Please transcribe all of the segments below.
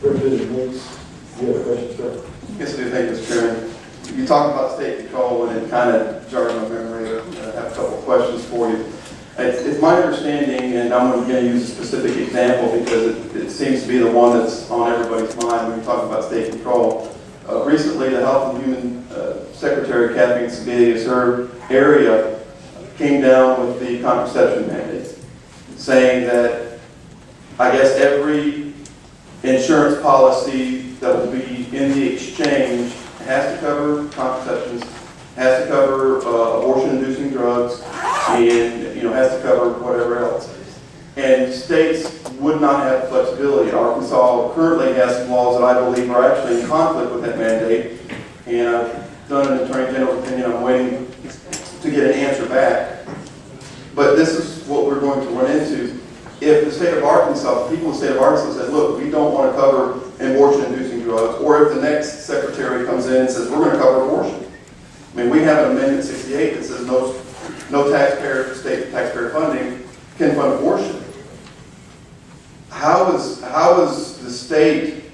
Representative Meeks, you have a question, sir? Yes, I do. Thank you, Mr. Chairman. You talked about state control, and it kind of jarred my memory. I have a couple of questions for you. It's my understanding, and I'm going to use a specific example because it seems to be the one that's on everybody's mind when you talk about state control. Recently, the Health and Human Secretary, Kathleen Sebelius, her area came down with the contraception mandate, saying that I guess every insurance policy that will be in the exchange has to cover contraceptions, has to cover abortion-inducing drugs, and has to cover whatever else. And states would not have flexibility. Arkansas currently has some laws that I believe are actually in conflict with that mandate, and I've done an Attorney General's opinion. I'm waiting to get an answer back. But this is what we're going to run into. If the state of Arkansas, the people in the state of Arkansas said, look, we don't want to cover abortion-inducing drugs, or if the next secretary comes in and says, we're going to cover abortion. I mean, we have an Amendment 68 that says no taxpayer, state taxpayer funding can fund abortion. How is the state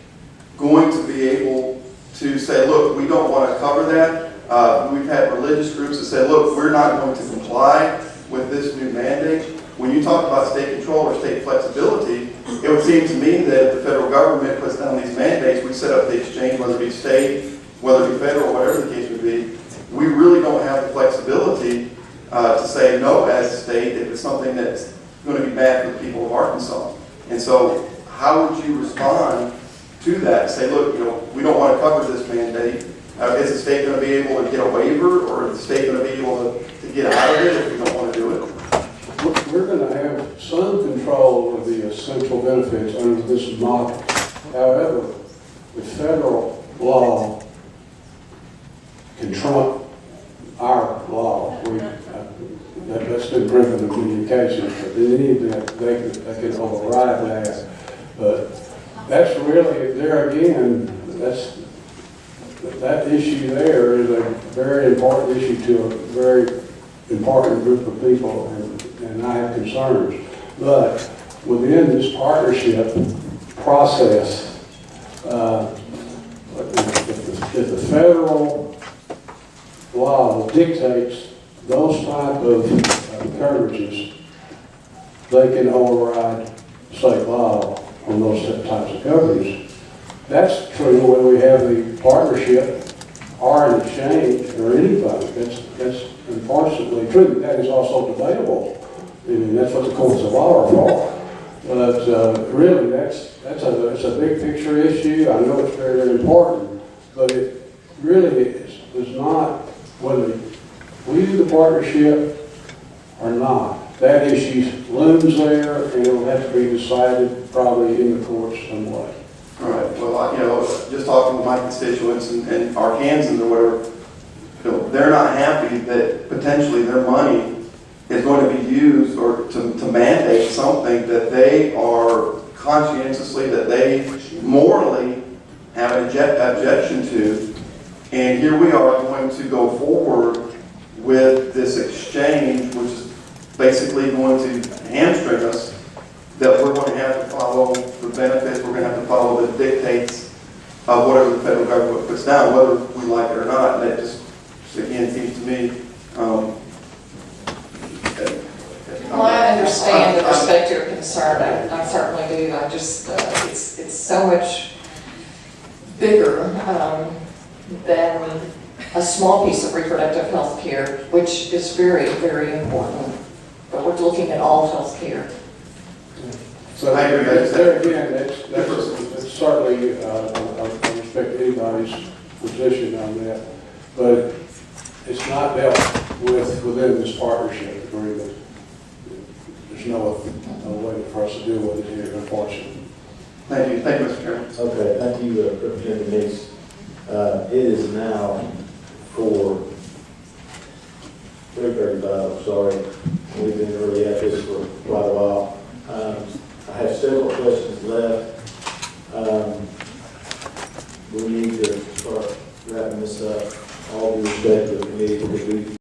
going to be able to say, look, we don't want to cover that? We've had religious groups that say, look, we're not going to comply with this new mandate. When you talk about state control or state flexibility, it would seem to me that if the federal government puts down these mandates, we set up the exchange, whether it be state, whether it be federal, whatever the case would be, we really don't have the flexibility to say no as a state if it's something that's going to be bad for the people of Arkansas. And so how would you respond to that? Say, look, we don't want to cover this mandate. Is the state going to be able to get a waiver, or is the state going to be able to get out of it if we don't want to do it? We're going to have some control of the essential benefits under this model. However, the federal law can trump our law. That's been proven in many occasions, but in any event, they can override that. But that's really, there again, that issue there is a very important issue to a very important group of people, and I have concerns. But within this partnership process, if the federal law dictates those type of coverages, they can override state law on those types of coverages. That's true when we have the partnership or an exchange or anything. That's unfortunately true. That is also debatable. I mean, that's what the courts of law are for. But really, that's a big picture issue. I know it's very, very important, but it really is not whether we do the partnership or not. That issue looms there, and it will have to be decided probably in the courts some way. All right. Well, just talking with my constituents and Arkansans or whatever, they're not happy that potentially their money is going to be used or to mandate something that they are conscientiously, that they morally have an objection to. And here we are going to go forward with this exchange, which is basically going to hamstring us, that we're going to have to follow the benefits, we're going to have to follow the dictates of whatever the federal government puts down, whether we like it or not. And that just again, seems to me... Well, I understand and respect your concern. I certainly do. I just, it's so much bigger than a small piece of reproductive health care, which is very, very important. But we're looking at all health care. So I agree. there again, that's certainly, I respect anybody's position on that, but it's not dealt with within this partnership agreement. There's no way for us to deal with it here, unfortunately. Thank you, Mr. Chairman. Okay, thank you, Representative Meeks. It is now 3:35, sorry. We've been really at this for